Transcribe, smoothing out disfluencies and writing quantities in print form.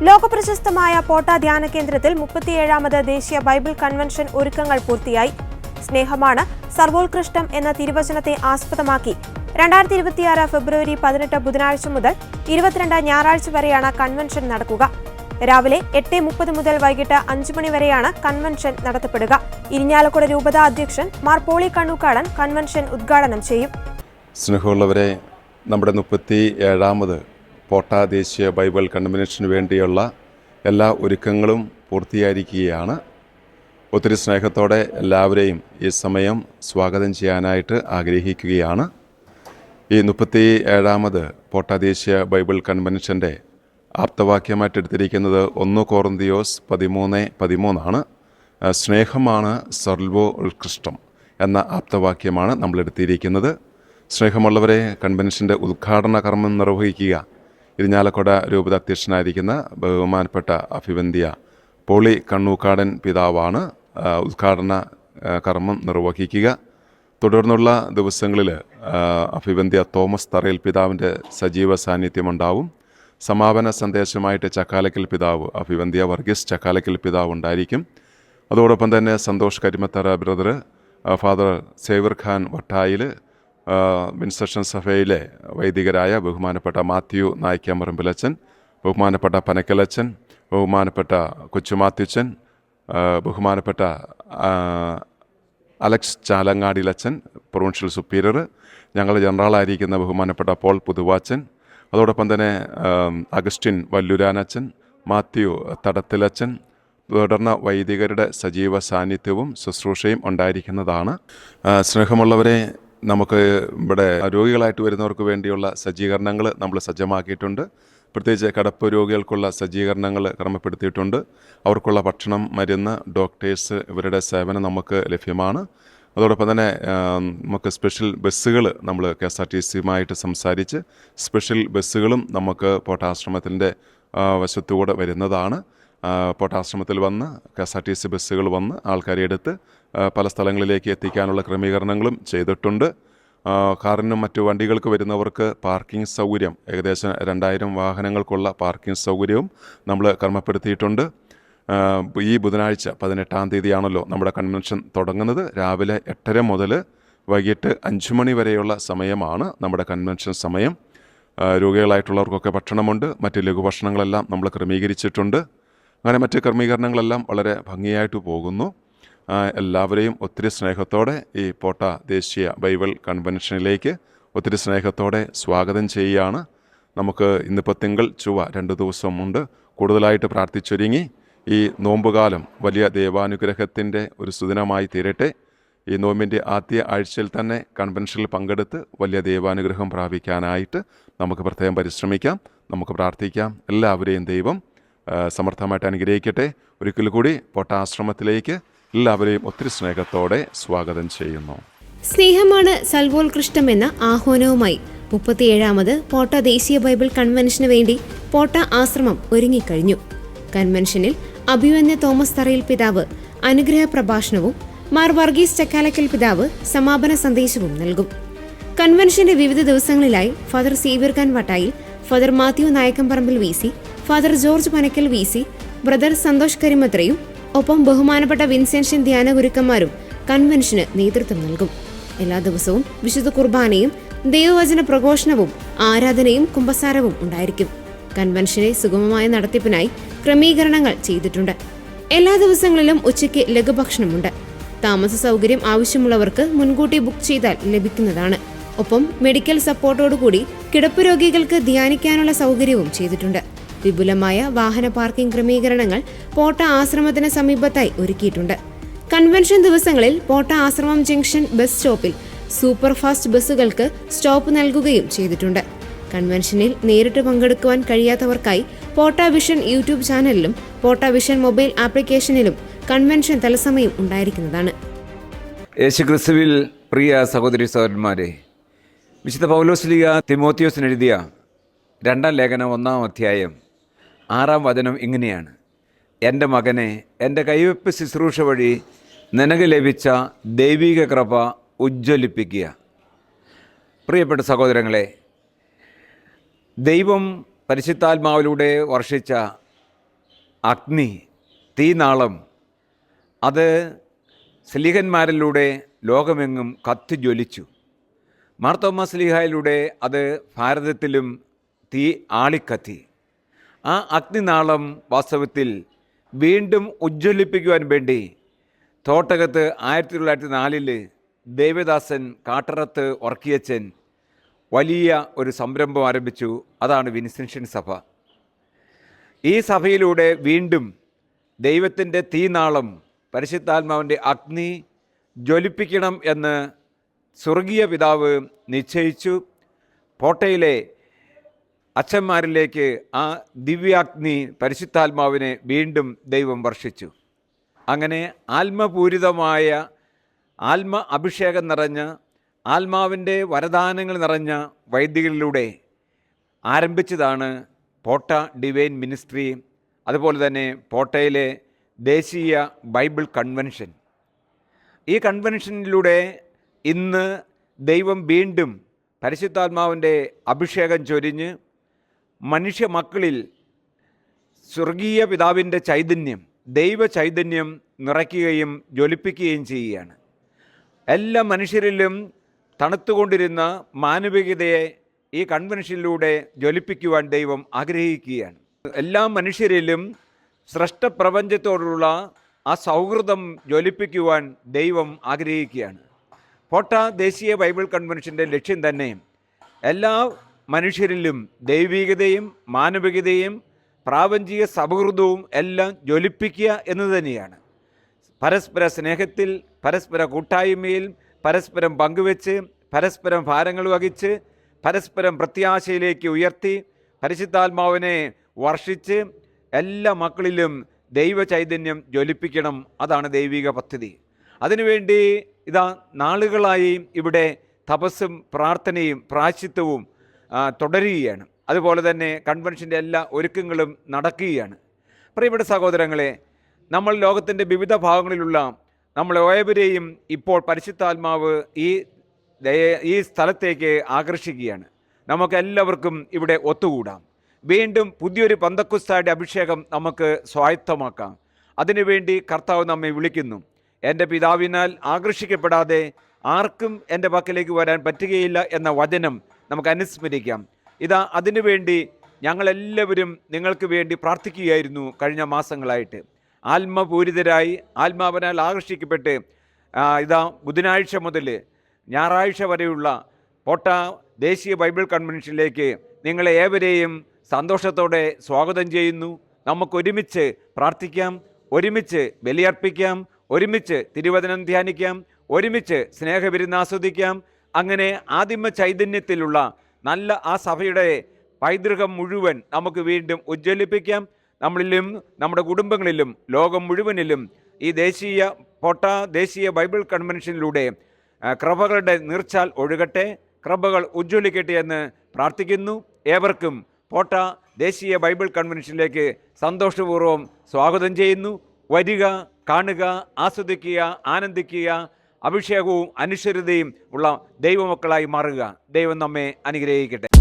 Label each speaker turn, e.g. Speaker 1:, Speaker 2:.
Speaker 1: ലോകപ്രശസ്തമായ പോട്ട ധ്യാന കേന്ദ്രത്തിൽ 37ാമത് ദേശീയ ബൈബിൾ കൺവെൻഷൻ ഒരുക്കങ്ങൾ പൂർത്തിയായി. സ്നേഹമാണ് സർവോത്കൃഷ്ടം എന്ന തിരുവചനത്തെ ആസ്പദമാക്കി 2026 ഫെബ്രുവരി 18 ബുധനാഴ്ച മുതൽ 22 ഞായറാഴ്ച വരെയാണ് കൺവെൻഷൻ നടക്കുക. രാവിലെ 8:30 മുതൽ വൈകിട്ട് 5 മണി വരെയാണ് കൺവെൻഷൻ നടത്തപ്പെടുക. ഇരിഞ്ഞാലക്കുട രൂപത അധ്യക്ഷൻ മാർ പോളി കണ്ണൂക്കാടൻ കൺവെൻഷൻ ഉദ്ഘാടനം ചെയ്യും.
Speaker 2: സ്നേഹമുള്ളവരെ, നമ്മുടെ 37ാമത് പോട്ട ദേശീയ ബൈബിൾ കൺവെൻഷന് വേണ്ടിയുള്ള എല്ലാ ഒരുക്കങ്ങളും പൂർത്തിയായിരിക്കുകയാണ്. ഒത്തിരി സ്നേഹത്തോടെ എല്ലാവരെയും ഈ സമയം സ്വാഗതം ചെയ്യാനായിട്ട് ആഗ്രഹിക്കുകയാണ്. ഈ 37ാമത് പോട്ട ദേശീയ ബൈബിൾ കൺവെൻഷൻ്റെ ആപ്തവാക്യമായിട്ട് എടുത്തിരിക്കുന്നത് 1 കൊറിന്തിയോസ് 13:13 സ്നേഹമാണ് സർവോത്കൃഷ്ടം എന്ന ആപ്തവാക്യമാണ് നമ്മൾ എടുത്തിരിക്കുന്നത്. സ്നേഹമുള്ളവരെ, കൺവെൻഷൻ്റെ ഉദ്ഘാടന കർമ്മം നിർവഹിക്കുക ഇരിഞ്ഞാലക്കുട രൂപത അധ്യക്ഷനായിരിക്കുന്ന ബഹുമാനപ്പെട്ട അഭിവന്ദ്യ പോളി കണ്ണൂക്കാടൻ പിതാവാണ് ഉദ്ഘാടന കർമ്മം നിർവഹിക്കുക. തുടർന്നുള്ള ദിവസങ്ങളിൽ അഭിവന്ദ്യ തോമസ് തറയിൽ പിതാവിൻ്റെ സജീവ സാന്നിധ്യമുണ്ടാവും. സമാപന സന്ദേശമായിട്ട് ചക്കാലക്കൽ പിതാവ് അഭിവന്ദ്യ വർഗീസ് ചക്കാലക്കൽ പിതാവ് ഉണ്ടായിരിക്കും. അതോടൊപ്പം തന്നെ Santhosh Karimathara brother, father Xavier Khan Vattayil, Vincentian സഭയിലെ വൈദികരായ ബഹുമാനപ്പെട്ട മാത്യു നായ്ക്കാമ്പറമ്പിലച്ചൻ, ബഹുമാനപ്പെട്ട പനക്കലച്ചൻ, ബഹുമാനപ്പെട്ട കൊച്ചുമാത്യുച്ചൻ, ബഹുമാനപ്പെട്ട അലക്സ് ചാലങ്ങാടിലച്ചൻ പ്രൊവിൻഷ്യൽ സുപ്പീരിയർ, ഞങ്ങൾ ജനറലായിരിക്കുന്ന ബഹുമാനപ്പെട്ട പോൾ പുതുവാച്ചൻ, അതോടൊപ്പം തന്നെ അഗസ്റ്റിൻ വല്ലുരാനച്ചൻ, മാത്യു തടത്തിലച്ചൻ, തുടർന്ന വൈദികരുടെ സജീവ സാന്നിധ്യവും ശുശ്രൂഷയും ഉണ്ടായിരിക്കുന്നതാണ്. സ്നേഹമുള്ളവരെ, നമുക്ക് ഇവിടെ രോഗികളായിട്ട് വരുന്നവർക്ക് വേണ്ടിയുള്ള സജ്ജീകരണങ്ങൾ നമ്മൾ സജ്ജമാക്കിയിട്ടുണ്ട്. പ്രത്യേകിച്ച് കിടപ്പ് രോഗികൾക്കുള്ള സജ്ജീകരണങ്ങൾ ക്രമപ്പെടുത്തിയിട്ടുണ്ട്. അവർക്കുള്ള ഭക്ഷണം, മരുന്ന്, ഡോക്ടേഴ്സ് ഇവരുടെ സേവനം നമുക്ക് ലഭ്യമാണ്. അതോടൊപ്പം തന്നെ നമുക്ക് സ്പെഷ്യൽ ബസ്സുകൾ നമ്മൾ KSRTCയുമായിട്ട് സംസാരിച്ച് സ്പെഷ്യൽ ബസ്സുകളും നമുക്ക് പോട്ടാശ്രമത്തിൻ്റെ വശത്തുകൂടെ വരുന്നതാണ്. പോട്ടാശ്രമത്തിൽ വന്ന് KSRTC ബസ്സുകൾ വന്ന് ആൾക്കാരെ എടുത്ത് പല സ്ഥലങ്ങളിലേക്ക് എത്തിക്കാനുള്ള ക്രമീകരണങ്ങളും ചെയ്തിട്ടുണ്ട്. കാറിനും മറ്റു വണ്ടികൾക്ക് വരുന്നവർക്ക് പാർക്കിംഗ് സൗകര്യം, ഏകദേശം 2000 വാഹനങ്ങൾക്കുള്ള പാർക്കിംഗ് സൗകര്യവും നമ്മൾ ക്രമപ്പെടുത്തിയിട്ടുണ്ട്. ഈ ബുധനാഴ്ച 18-ാം തീയതിയാണല്ലോ നമ്മുടെ കൺവെൻഷൻ തുടങ്ങുന്നത്. രാവിലെ 8:30 മുതൽ വൈകിട്ട് 5 മണി വരെയുള്ള സമയമാണ് നമ്മുടെ കൺവെൻഷൻ സമയം. രോഗികളായിട്ടുള്ളവർക്കൊക്കെ ഭക്ഷണമുണ്ട്. മറ്റ് ലഘുഭക്ഷണങ്ങളെല്ലാം നമ്മൾ ക്രമീകരിച്ചിട്ടുണ്ട്. അങ്ങനെ മറ്റ് ക്രമീകരണങ്ങളെല്ലാം വളരെ ഭംഗിയായിട്ട് പോകുന്നു. എല്ലാവരെയും ഒത്തിരി സ്നേഹത്തോടെ ഈ പോട്ട ദേശീയ ബൈബിൾ കൺവെൻഷനിലേക്ക് ഒത്തിരി സ്നേഹത്തോടെ സ്വാഗതം ചെയ്യുകയാണ്. നമുക്ക് ഇന്നിപ്പോൾ തിങ്കൾ ചൊവ്വ 2 ദിവസമുണ്ട്. കൂടുതലായിട്ട് പ്രാർത്ഥിച്ചൊരുങ്ങി ഈ നോമ്പുകാലം വലിയ ദൈവാനുഗ്രഹത്തിൻ്റെ ഒരു സുദിനമായി തീരട്ടെ. ഈ നോമ്പിൻ്റെ ആദ്യ ആഴ്ചയിൽ തന്നെ കൺവെൻഷനിൽ പങ്കെടുത്ത് വലിയ ദൈവാനുഗ്രഹം പ്രാപിക്കാനായിട്ട് നമുക്ക് പ്രത്യേകം പരിശ്രമിക്കാം. നമുക്ക് പ്രാർത്ഥിക്കാം. എല്ലാവരെയും ദൈവം സമർത്ഥമായിട്ട് അനുഗ്രഹിക്കട്ടെ. ഒരിക്കൽ കൂടി പോട്ട ആശ്രമത്തിലേക്ക് എല്ലാവരെയും ഒത്തിരി സ്നേഹത്തോടെ സ്വാഗതം ചെയ്യുന്നു.
Speaker 3: സ്നേഹമാണ് സർവോത്കൃഷ്ടം എന്ന ആഹ്വാനവുമായി 37ാമത് പോട്ട ദേശീയ ബൈബിൾ കൺവെൻഷന് വേണ്ടി പോട്ട ആശ്രമം ഒരുങ്ങിക്കഴിഞ്ഞു. കൺവെൻഷനിൽ അഭിവന്യ തോമസ് തറയിൽ പിതാവ് അനുഗ്രഹ പ്രഭാഷണവും മാർ വർഗീസ് ചക്കാലക്കൽ പിതാവ് സമാപന സന്ദേശവും നൽകും. കൺവെൻഷന്റെ വിവിധ ദിവസങ്ങളിലായി father Xavier Khan Vattayil, father Mathew Nayakkamparambil VC, father George Panackal VC, brother Santhosh കരിമത്രയും ഒപ്പം ബഹുമാനപ്പെട്ട വിൻസെൻഷൻ ധ്യാന ഗുരുക്കന്മാരും കൺവെൻഷന് നേതൃത്വം നൽകും. എല്ലാ ദിവസവും വിശുദ്ധ കുർബാനയും ദൈവവചന പ്രഘോഷണവും ആരാധനയും കുമ്പസാരവും ഉണ്ടായിരിക്കും. കൺവെൻഷനെ സുഗമമായ നടത്തിപ്പിനായി ക്രമീകരണങ്ങൾ ചെയ്തിട്ടുണ്ട്. എല്ലാ ദിവസങ്ങളിലും ഉച്ചയ്ക്ക് ലഘുഭക്ഷണമുണ്ട്. താമസ സൗകര്യം ആവശ്യമുള്ളവർക്ക് മുൻകൂട്ടി ബുക്ക് ചെയ്താൽ ലഭിക്കുന്നതാണ്. ഒപ്പം മെഡിക്കൽ സപ്പോർട്ടോടുകൂടി കിടപ്പ് രോഗികൾക്ക് ധ്യാനിക്കാനുള്ള സൗകര്യവും ചെയ്തിട്ടുണ്ട്. വിപുലമായ വാഹന പാർക്കിംഗ് ക്രമീകരണങ്ങൾ പോട്ട ആശ്രമത്തിന് സമീപത്തായി ഒരുക്കിയിട്ടുണ്ട്. കൺവെൻഷൻ ദിവസങ്ങളിൽ പോട്ട ആശ്രമം ജംഗ്ഷൻ ബസ് സ്റ്റോപ്പിൽ സൂപ്പർ ഫാസ്റ്റ് ബസ്സുകൾക്ക് സ്റ്റോപ്പ് നൽകുകയും ചെയ്തിട്ടുണ്ട്. കൺവെൻഷനിൽ നേരിട്ട് പങ്കെടുക്കുവാൻ കഴിയാത്തവർക്കായി പോട്ട വിഷൻ യൂട്യൂബ് ചാനലിലും പോട്ട വിഷൻ മൊബൈൽ ആപ്ലിക്കേഷനിലും കൺവെൻഷൻ തത്സമയം ഉണ്ടായിരിക്കുന്നതാണ്.
Speaker 4: യേശുക്രിസ്തുവിൽ പ്രിയ സഹോദരി സഹോദരന്മാരെ, വിശുദ്ധ പൗലോസ്ലീഹ തിമോത്തിയോസിന് എഴുതിയ 2-ാം ലേഖനം 1-ാം അധ്യായം 6-ാം വചനം ഇങ്ങനെയാണ്: എൻ്റെ മകനെ, എൻ്റെ കൈവെപ്പ് ശുശ്രൂഷ വഴി നിനക്ക് ലഭിച്ച ദൈവിക കൃപ ഉജ്ജ്വലിപ്പിക്കുക. പ്രിയപ്പെട്ട സഹോദരങ്ങളെ, ദൈവം പരിശുദ്ധാത്മാവിലൂടെ വർഷിച്ച അഗ്നി, തീനാളം, അത് സ്ലീഹന്മാരിലൂടെ ലോകമെങ്ങും കത്തിജ്വലിച്ചു. മാർത്തോമാ സ്ലീഹായിലൂടെ അത് ഭാരതത്തിലും തീ ആളിക്കത്തി. ആ അഗ്നിനാളം വാസ്തവത്തിൽ വീണ്ടും ഉജ്ജ്വലിപ്പിക്കുവാൻ വേണ്ടി തോട്ടകത്ത് 1904 ദേവദാസൻ കാട്ടറത്ത് വർക്കിയച്ചൻ വലിയ ഒരു സംരംഭം ആരംഭിച്ചു. അതാണ് വിൻസെൻഷൻ സഭ. ഈ സഭയിലൂടെ വീണ്ടും ദൈവത്തിൻ്റെ തീനാളം, പരിശുദ്ധാത്മാവിൻ്റെ അഗ്നി ജ്വലിപ്പിക്കണം എന്ന് സ്വർഗീയ പിതാവ് നിശ്ചയിച്ചു. പോട്ടയിലെ അച്ഛന്മാരിലേക്ക് ആ ദിവ്യാഗ്നി പരിശുദ്ധാത്മാവിനെ വീണ്ടും ദൈവം വർഷിച്ചു. അങ്ങനെ ആത്മപൂരിതമായ, ആത്മ അഭിഷേകം നിറഞ്ഞ, ആത്മാവിൻ്റെ വരദാനങ്ങൾ നിറഞ്ഞ വൈദികരിലൂടെ ആരംഭിച്ചതാണ് പോട്ട ഡിവൈൻ മിനിസ്ട്രി. അതുപോലെ തന്നെ പോട്ടയിലെ ദേശീയ ബൈബിൾ കൺവെൻഷൻ. ഈ കൺവെൻഷനിലൂടെ ഇന്ന് ദൈവം വീണ്ടും പരിശുദ്ധാത്മാവിൻ്റെ അഭിഷേകം ചൊരിഞ്ഞ് മനുഷ്യ മക്കളിൽ സ്വർഗീയ പിതാവിൻ്റെ ചൈതന്യം, ദൈവ ചൈതന്യം നിറയ്ക്കുകയും ജ്വലിപ്പിക്കുകയും ചെയ്യുകയാണ്. എല്ലാ മനുഷ്യരിലും തണുത്തുകൊണ്ടിരുന്ന മാനവികതയെ ഈ കൺവെൻഷനിലൂടെ ജ്വലിപ്പിക്കുവാൻ ദൈവം ആഗ്രഹിക്കുകയാണ്. എല്ലാ മനുഷ്യരിലും സൃഷ്ടപ്രപഞ്ചത്തോടുള്ള ആ സൗഹൃദം ജ്വലിപ്പിക്കുവാൻ ദൈവം ആഗ്രഹിക്കുകയാണ്. പോട്ട ദേശീയ ബൈബിൾ കൺവെൻഷൻ്റെ ലക്ഷ്യം തന്നെ എല്ലാ മനുഷ്യരിലും ദൈവികതയും മാനവികതയും പ്രാപഞ്ചിക സൗഹൃദവും എല്ലാം ജ്വലിപ്പിക്കുക എന്ന് തന്നെയാണ്. പരസ്പര സ്നേഹത്തിൽ, പരസ്പര കൂട്ടായ്മയിൽ, പരസ്പരം പങ്കുവെച്ച്, പരസ്പരം ഭാരങ്ങൾ വഹിച്ച്, പരസ്പരം പ്രത്യാശയിലേക്ക് ഉയർത്തി, പരിശുദ്ധാത്മാവിനെ വർഷിച്ച് എല്ലാ മക്കളിലും ദൈവ ചൈതന്യം ജ്വലിപ്പിക്കണം. അതാണ് ദൈവിക പദ്ധതി. അതിനുവേണ്ടി ഇതാ നാളുകളായി ഇവിടെ തപസ്സും പ്രാർത്ഥനയും പ്രായശ്ചിത്തവും തുടരുകയാണ്. അതുപോലെ തന്നെ കൺവെൻഷൻ്റെ എല്ലാ ഒരുക്കങ്ങളും നടക്കുകയാണ്. പ്രിയപ്പെട്ട സഹോദരങ്ങളെ, നമ്മൾ ലോകത്തിൻ്റെ വിവിധ ഭാഗങ്ങളിലുള്ള നമ്മൾ ഏവരെയും ഇപ്പോൾ പരിശുദ്ധാത്മാവ് ഈ സ്ഥലത്തേക്ക് ആകർഷിക്കുകയാണ്. നമുക്കെല്ലാവർക്കും ഇവിടെ ഒത്തുകൂടാം. വീണ്ടും പുതിയൊരു പന്തക്കുസ്തായുടെ അഭിഷേകം നമുക്ക് സ്വായത്തമാക്കാം. അതിനുവേണ്ടി കർത്താവ് നമ്മെ വിളിക്കുന്നു. എൻ്റെ പിതാവിനാൽ ആകർഷിക്കപ്പെടാതെ ആർക്കും എൻ്റെ പക്കലേക്ക് വരാൻ പറ്റുകയില്ല എന്ന വചനം നമുക്ക് അനുസ്മരിക്കാം. ഇതാ അതിനുവേണ്ടി ഞങ്ങളെല്ലാവരും നിങ്ങൾക്ക് വേണ്ടി പ്രാർത്ഥിക്കുകയായിരുന്നു കഴിഞ്ഞ മാസങ്ങളായിട്ട്. ആത്മപൂരിതരായി, ആത്മാവിനാൽ ആകർഷിക്കപ്പെട്ട് ഇതാ ബുധനാഴ്ച മുതൽ ഞായറാഴ്ച വരെയുള്ള പോട്ട ദേശീയ ബൈബിൾ കൺവെൻഷനിലേക്ക് നിങ്ങളെ ഏവരെയും സന്തോഷത്തോടെ സ്വാഗതം ചെയ്യുന്നു. നമുക്കൊരുമിച്ച് പ്രാർത്ഥിക്കാം, ഒരുമിച്ച് ബലിയർപ്പിക്കാം, ഒരുമിച്ച് തിരുവചനം ധ്യാനിക്കാം, ഒരുമിച്ച് സ്നേഹവിരുന്ന് ആസ്വദിക്കാം. അങ്ങനെ ആദിമ ചൈതന്യത്തിലുള്ള നല്ല ആ സഭയുടെ പൈതൃകം മുഴുവൻ നമുക്ക് വീണ്ടും ഉജ്ജ്വലിപ്പിക്കാം. നമ്മളിലും നമ്മുടെ കുടുംബങ്ങളിലും ലോകം മുഴുവനിലും ഈ പോട്ട ദേശീയ ബൈബിൾ കൺവെൻഷനിലൂടെ കൃപകളുടെ നീർച്ചാൽ ഒഴുകട്ടെ, കൃപകൾ ഉജ്ജ്വലിക്കട്ടെ എന്ന് പ്രാർത്ഥിക്കുന്നു. ഏവർക്കും പോട്ട ദേശീയ ബൈബിൾ കൺവെൻഷനിലേക്ക് സന്തോഷപൂർവ്വം സ്വാഗതം ചെയ്യുന്നു. വരിക, കാണുക, ആസ്വദിക്കുക, ആനന്ദിക്കുക, അഭിഷേകവും അനുശ്വരതയും ഉള്ള ദൈവമക്കളായി മാറുക. ദൈവം നമ്മെ അനുഗ്രഹിക്കട്ടെ.